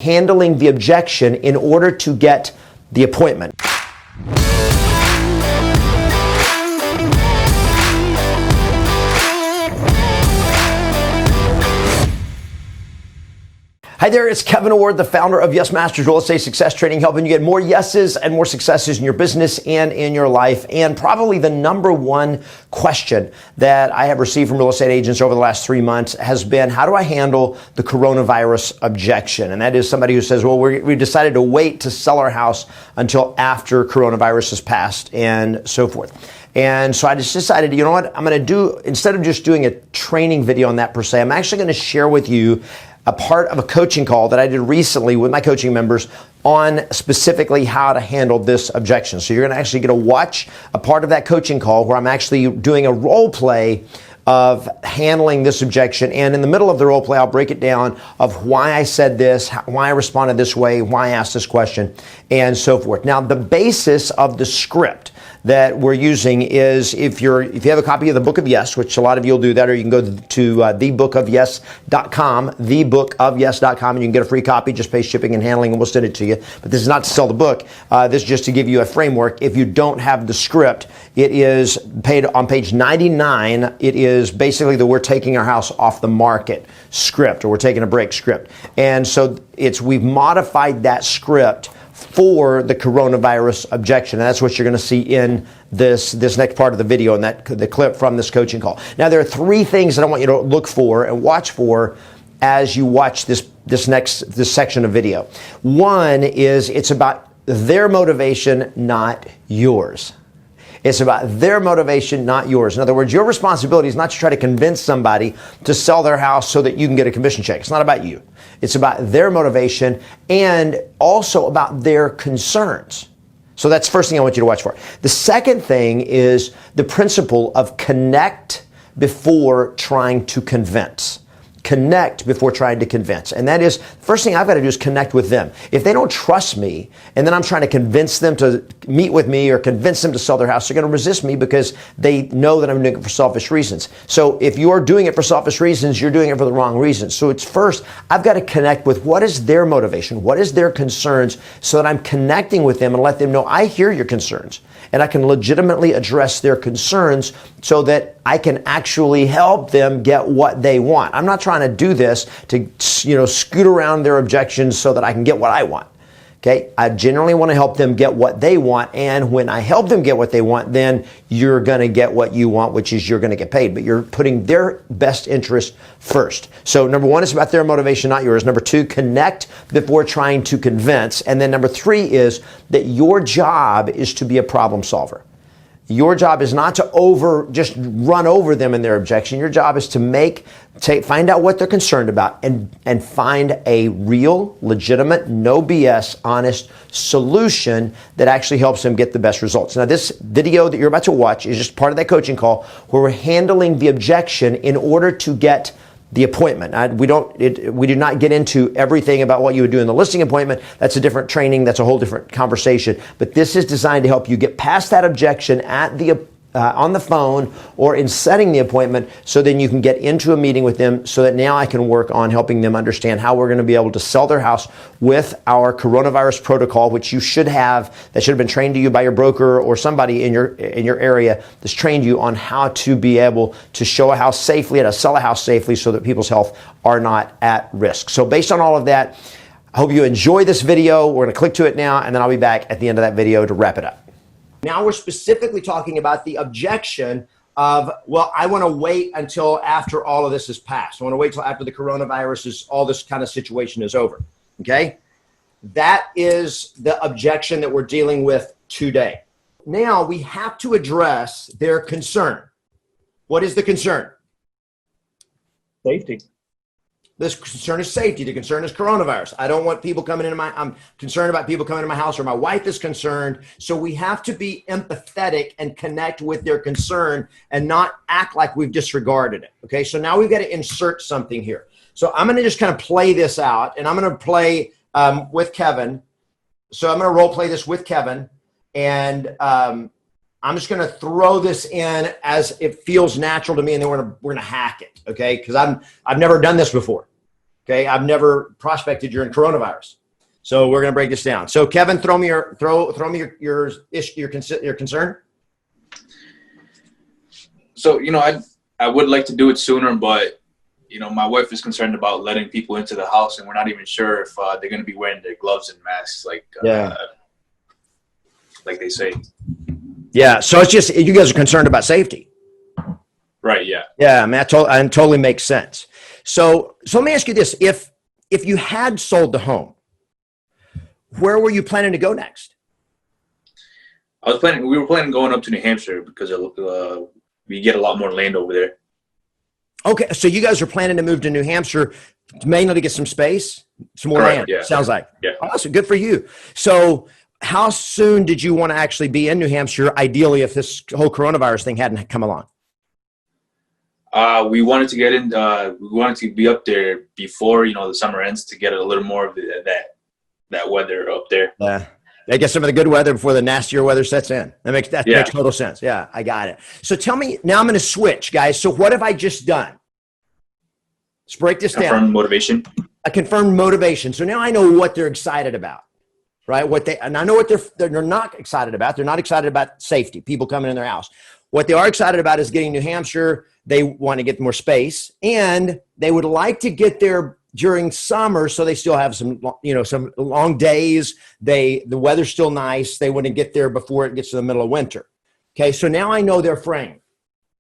handling the objection in order to get the appointment. Hi there, it's Kevin Ward, the founder of Yes Masters Real Estate Success Training, helping you get more yeses and more successes in your business and in your life. And probably the number one question that I have received from real estate agents over the last 3 months has been, how do I handle the coronavirus objection? And that is somebody who says, well, we decided to wait to sell our house until after coronavirus has passed and so forth. And so I just decided, you know what, I'm going to do, instead of just doing a training video on that per se, I'm actually going to share with you a part of a coaching call that I did recently with my coaching members on specifically how to handle this objection. So you're going to actually get to watch a part of that coaching call where I'm actually doing a role play of handling this objection. And in the middle of the role play, I'll break it down of why I said this, why I responded this way, why I asked this question, and so forth. Now, the basis of the script that we're using is if you have a copy of the Book of Yes, which a lot of you will do that, or you can go to thebookofyes.com, thebookofyes.com, and you can get a free copy. Just pay shipping and handling, and we'll send it to you. But this is not to sell the book. This is just to give you a framework. If you don't have the script, it is paid on page 99. It is basically the "we're taking our house off the market" script, or "we're taking a break" script. And so we've modified that script for the coronavirus objection. And that's what you're going to see in this next part of the video and the clip from this coaching call. Now, there are three things that I want you to look for and watch for as you watch this section of video. One is it's about their motivation, not yours. It's about their motivation, not yours. In other words, your responsibility is not to try to convince somebody to sell their house so that you can get a commission check. It's not about you. It's about their motivation and also about their concerns. So that's the first thing I want you to watch for. The second thing is the principle of connect before trying to convince. Connect before trying to convince. And that is, first thing I've got to do is connect with them. If they don't trust me, and then I'm trying to convince them to meet with me or convince them to sell their house, they're going to resist me because they know that I'm doing it for selfish reasons. So if you're doing it for selfish reasons, you're doing it for the wrong reasons. So it's first, I've got to connect with what is their motivation, what is their concerns, so that I'm connecting with them and let them know I hear your concerns. And I can legitimately address their concerns so that I can actually help them get what they want. I'm not trying to do this to, scoot around their objections so that I can get what I want. Okay? I generally want to help them get what they want. And when I help them get what they want, then you're going to get what you want, which is you're going to get paid. But you're putting their best interest first. So number one is about their motivation, not yours. Number two, connect before trying to convince. And then number three is that your job is to be a problem solver. Your job is not to just run over them in their objection. Your job is to find out what they're concerned about and find a real, legitimate, no BS, honest solution that actually helps them get the best results. Now, this video that you're about to watch is just part of that coaching call where we're handling the objection in order to get the appointment. We do not get into everything about what you would do in the listing appointment. That's a different training. That's a whole different conversation. But this is designed to help you get past that objection on the phone or in setting the appointment, so then you can get into a meeting with them, so that now I can work on helping them understand how we're going to be able to sell their house with our coronavirus protocol, which you should have, that should have been trained to you by your broker or somebody in your area that's trained you on how to be able to show a house safely and to sell a house safely so that people's health are not at risk. So based on all of that, I hope you enjoy this video. We're going to click to it now, and then I'll be back at the end of that video to wrap it up. Now we're specifically talking about the objection of, well, I want to wait until after all of this is passed. I want to wait till after the coronavirus all this kind of situation is over. Okay? That is the objection that we're dealing with today. Now we have to address their concern. What is the concern? Safety. This concern is safety. The concern is coronavirus. I don't want people coming into I'm concerned about people coming into my house, or my wife is concerned. So we have to be empathetic and connect with their concern and not act like we've disregarded it. Okay. So now we've got to insert something here. So I'm going to just kind of play this out, and I'm going to play with Kevin. So I'm going to role play this with Kevin, and I'm just going to throw this in as it feels natural to me, and then we're going to hack it. Okay. Cause I've never done this before. Okay, I've never prospected during coronavirus. So we're going to break this down. So Kevin, throw me your concern. So, I would like to do it sooner, but, my wife is concerned about letting people into the house, and we're not even sure if they're going to be wearing their gloves and masks like they say. Yeah. So it's just, you guys are concerned about safety. Right. Yeah. Yeah. I mean, that totally makes sense. So let me ask you this. If you had sold the home, where were you planning to go next? We were planning going up to New Hampshire because we get a lot more land over there. Okay. So you guys are planning to move to New Hampshire mainly to get some space, some more land. Yeah. Sounds like. Yeah. Awesome. Good for you. So how soon did you want to actually be in New Hampshire, ideally, if this whole coronavirus thing hadn't come along? We wanted to get in. We wanted to be up there before the summer ends to get a little more of that weather up there. Yeah, they get some of the good weather before the nastier weather sets in. That makes total sense. Yeah, I got it. So tell me now. I'm going to switch, guys. So what have I just done? Let's break this down. Confirmed motivation. A confirmed motivation. So now I know what they're excited about, right? And I know what they're not excited about. They're not excited about safety, people coming in their house. What they are excited about is getting New Hampshire. They want to get more space, and they would like to get there during summer so they still have some long days. The weather's still nice. They want to get there before it gets to the middle of winter. Okay, so now I know their frame.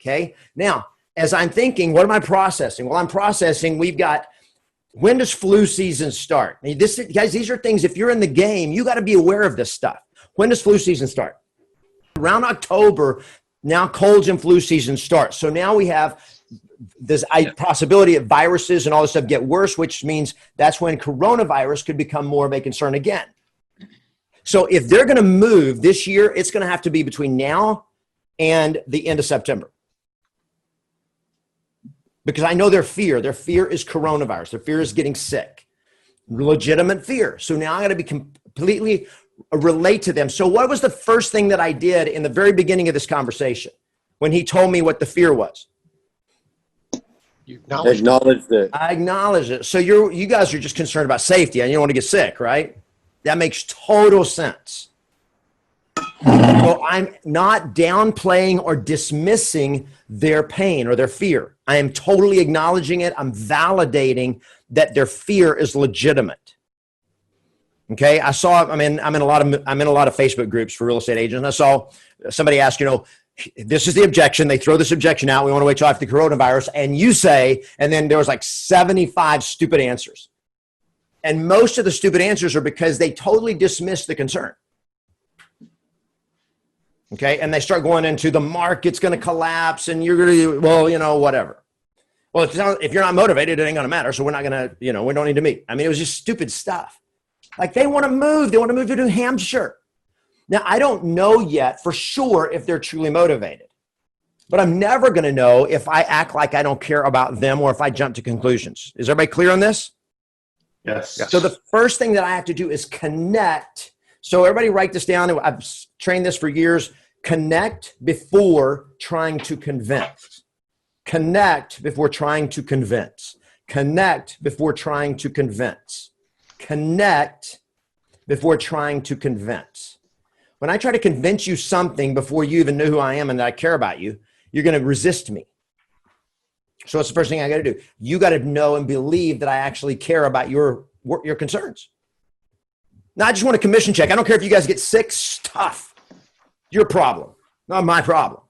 Okay, now as I'm thinking, what am I processing? Well, I'm processing, when does flu season start? I mean, guys, these are things, if you're in the game, you got to be aware of this stuff. When does flu season start? Around October, now colds and flu season starts. So now we have this possibility of viruses and all this stuff get worse, which means that's when coronavirus could become more of a concern again. So if they're going to move this year, it's going to have to be between now and the end of September. Because I know their fear is coronavirus. Their fear is getting sick. Legitimate fear. So now I got to be completely relate to them. So what was the first thing that I did in the very beginning of this conversation when he told me what the fear was? You acknowledged it. I acknowledge it. So you guys are just concerned about safety and you don't want to get sick, right? That makes total sense. So I'm not downplaying or dismissing their pain or their fear. I am totally acknowledging it. I'm validating that their fear is legitimate. Okay, I'm in a lot of Facebook groups for real estate agents. And I saw somebody ask, this is the objection. They throw this objection out. We want to wait till after the coronavirus. And you say, and then there was like 75 stupid answers. And most of the stupid answers are because they totally dismiss the concern. Okay, and they start going into the market's going to collapse and you're going to, whatever. Well, if you're not motivated, it ain't going to matter. So we're not going to, we don't need to meet. I mean, it was just stupid stuff. Like they want to move. They want to move to New Hampshire. Now, I don't know yet for sure if they're truly motivated. But I'm never going to know if I act like I don't care about them or if I jump to conclusions. Is everybody clear on this? Yes. So the first thing that I have to do is connect. So everybody write this down. I've trained this for years. Connect before trying to convince. Connect before trying to convince. Connect before trying to convince. Connect before trying to convince. When I try to convince you something before you even know who I am and that I care about you, you're going to resist me. So what's the first thing I got to do? You got to know and believe that I actually care about your concerns. Now, I just want a commission check. I don't care if you guys get sick, stuff. Your problem, not my problem.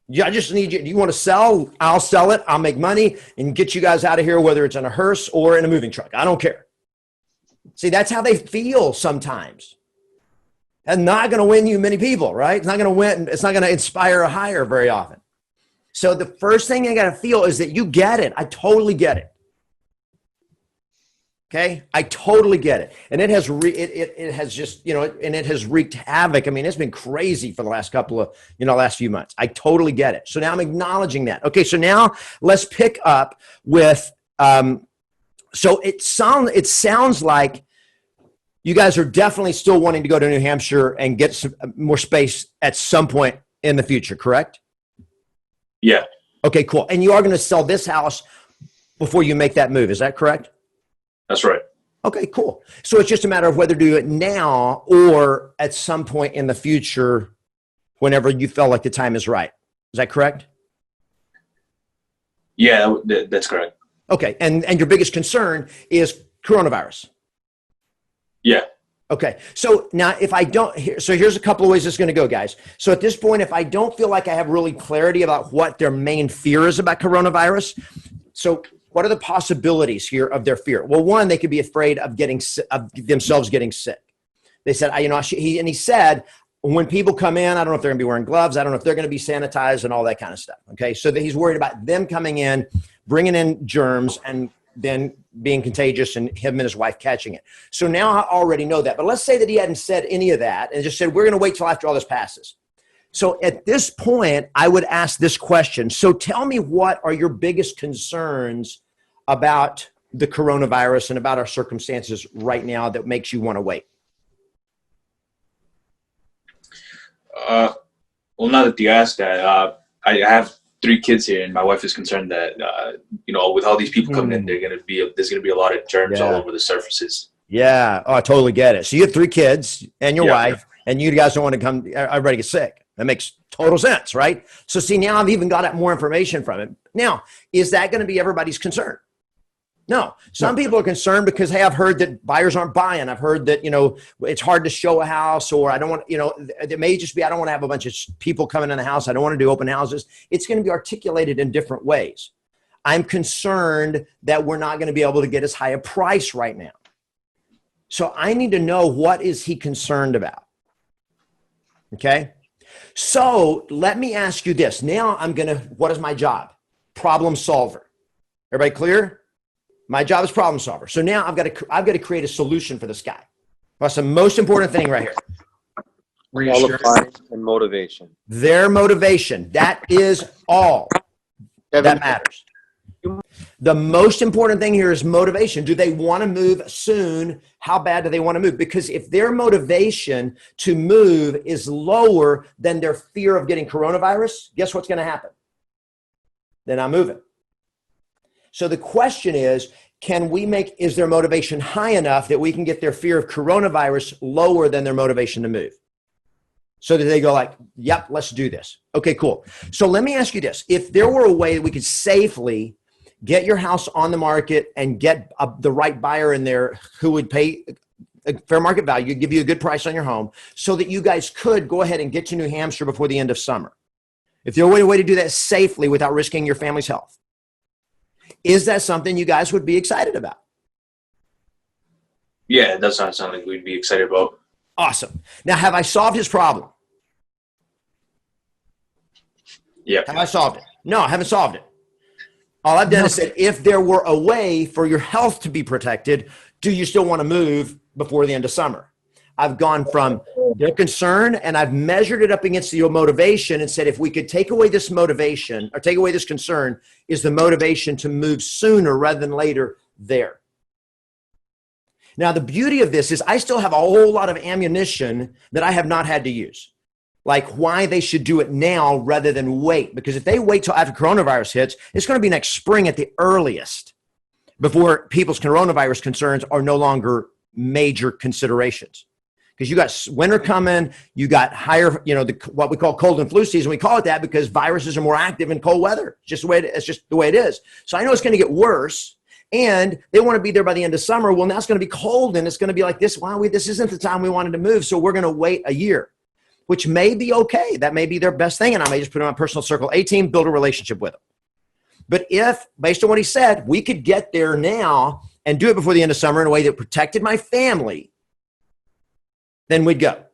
Yeah, I just need you. You want to sell? I'll sell it. I'll make money and get you guys out of here, whether it's in a hearse or in a moving truck. I don't care. See, that's how they feel sometimes. And not going to win you many people, right? It's not going to win. It's not going to inspire a hire very often. So the first thing I got to feel is that you get it. I totally get it. Okay, I totally get it, and it has it has just and it has wreaked havoc. I mean, it's been crazy for the last couple of last few months. I totally get it. So now I'm acknowledging that. Okay, so now let's pick up with. So it sounds like you guys are definitely still wanting to go to New Hampshire and get some more space at some point in the future, correct? Yeah. Okay, cool. And you are going to sell this house before you make that move. Is that correct? That's right. Okay, cool. So it's just a matter of whether to do it now or at some point in the future, whenever you feel like the time is right. Is that correct? Yeah, that's correct. Okay, and your biggest concern is coronavirus. Yeah. Okay, so now if I don't, so here's a couple of ways it's going to go, guys. So at this point, if I don't feel like I have really clarity about what their main fear is about coronavirus, so what are the possibilities here of their fear? Well, one, they could be afraid of themselves getting sick. They said, he said, when people come in, I don't know if they're gonna be wearing gloves. I don't know if they're gonna be sanitized and all that kind of stuff. Okay, so that he's worried about them coming in, bringing in germs, and then being contagious and him and his wife catching it. So now I already know that. But let's say that he hadn't said any of that and just said, we're gonna wait till after all this passes. So at this point, I would ask this question. So tell me, what are your biggest concerns about the coronavirus and about our circumstances right now that makes you want to wait? Well, now that you asked that, I have 3 kids here, and my wife is concerned that, with all these people coming in, there's going to be a lot of germs all over the surfaces. Yeah. Oh, I totally get it. So you have 3 kids and your wife, and you guys don't want to come, everybody get sick. That makes total sense, right? So see, now I've even got more information from it. Now, is that going to be everybody's concern? No. Some people are concerned because, hey, I've heard that buyers aren't buying. I've heard that, it's hard to show a house, or I don't want, it may just be, I don't want to have a bunch of people coming in the house. I don't want to do open houses. It's going to be articulated in different ways. I'm concerned that we're not going to be able to get as high a price right now. So I need to know, what is he concerned about? Okay. So let me ask you this. Now what is my job? Problem solver. Everybody clear? My job is problem solver. So now I've got to create a solution for this guy. That's the most important thing right here. Qualifying and motivation. Their motivation. That is all that matters. The most important thing here is motivation. Do they want to move soon? How bad do they want to move? Because if their motivation to move is lower than their fear of getting coronavirus, guess what's going to happen? They're not moving. So the question is their motivation high enough that we can get their fear of coronavirus lower than their motivation to move? So that they go like, yep, let's do this. Okay, cool. So let me ask you this. If there were a way that we could safely get your house on the market and get the right buyer in there who would pay a fair market value, give you a good price on your home, so that you guys could go ahead and get to New Hampshire before the end of summer. If there were a way to do that safely without risking your family's health, is that something you guys would be excited about? Yeah, it does sound like we'd be excited about. Awesome. Now, have I solved his problem? Yeah. Have I solved it? No, I haven't solved it. All I've done is said, if there were a way for your health to be protected, do you still want to move before the end of summer? I've gone from their concern, and I've measured it up against your motivation and said, if we could take away this motivation or take away this concern, is the motivation to move sooner rather than later there? Now, the beauty of this is I still have a whole lot of ammunition that I have not had to use. Like why they should do it now rather than wait. Because if they wait till after coronavirus hits, it's going to be next spring at the earliest before people's coronavirus concerns are no longer major considerations. Because you got winter coming, you got higher, what we call cold and flu season. We call it that because viruses are more active in cold weather. It's just the way it is. So I know it's going to get worse. And they want to be there by the end of summer. Well, now it's going to be cold and it's going to be like this. Wow, this isn't the time we wanted to move. So we're going to wait a year, which may be okay. That may be their best thing. And I may just put it on my personal circle A team, build a relationship with them. But if, based on what he said, we could get there now and do it before the end of summer in a way that protected my family, then we'd go.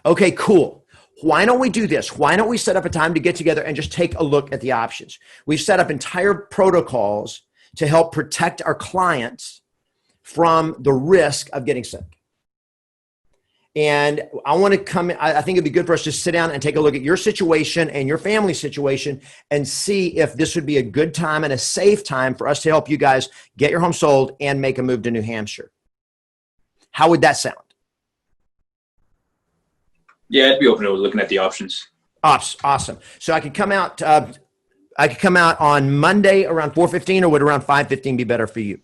Okay, cool. Why don't we do this? Why don't we set up a time to get together and just take a look at the options? We've set up entire protocols to help protect our clients from the risk of getting sick. And I want to come in, I think it'd be good for us to sit down and take a look at your situation and your family situation and see if this would be a good time and a safe time for us to help you guys get your home sold and make a move to New Hampshire. How would that sound? Yeah, I'd be open to looking at the options. Awesome. So I could come out I could come out on Monday around 4:15, or would around 5:15 be better for you?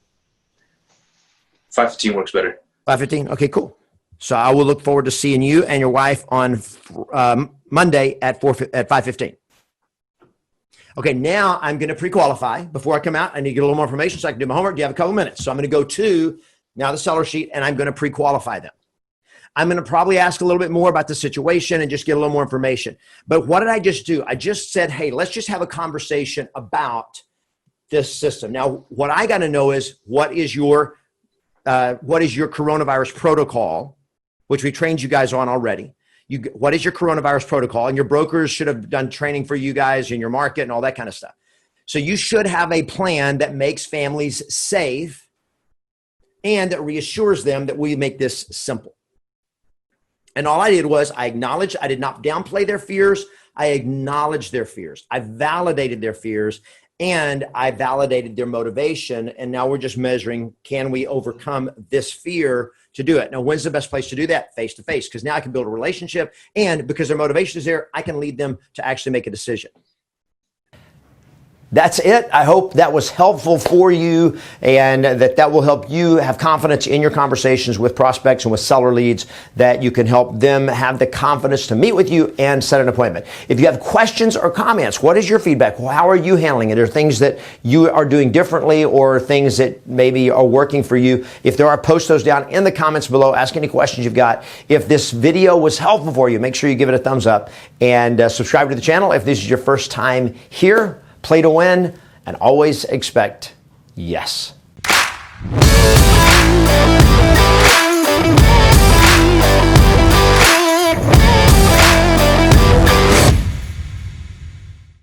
5:15 works better. 5:15. Okay, cool. So I will look forward to seeing you and your wife on Monday at 5:15. Okay, now I'm going to pre-qualify. Before I come out, I need to get a little more information so I can do my homework. Do you have a couple minutes? So I'm going to go to now the seller sheet, and I'm going to pre-qualify them. I'm going to probably ask a little bit more about the situation and just get a little more information. But what did I just do? I just said, hey, let's just have a conversation about this system. Now, what I got to know is what is your coronavirus protocol, which we trained you guys on already. What is your coronavirus protocol? And your brokers should have done training for you guys in your market and all that kind of stuff. So you should have a plan that makes families safe and that reassures them that we make this simple. And all I did was I acknowledged, I did not downplay their fears. I acknowledged their fears. I validated their fears, and I validated their motivation. And now we're just measuring, can we overcome this fear to do it? Now, when's the best place to do that? Face to face, because now I can build a relationship. And because their motivation is there, I can lead them to actually make a decision. That's it. I hope that was helpful for you, and that will help you have confidence in your conversations with prospects and with seller leads, that you can help them have the confidence to meet with you and set an appointment. If you have questions or comments, what is your feedback? How are you handling it? Are there things that you are doing differently, or things that maybe are working for you? If there are, post those down in the comments below. Ask any questions you've got. If this video was helpful for you, make sure you give it a thumbs up, and subscribe to the channel if this is your first time here. Play to win, and always expect yes.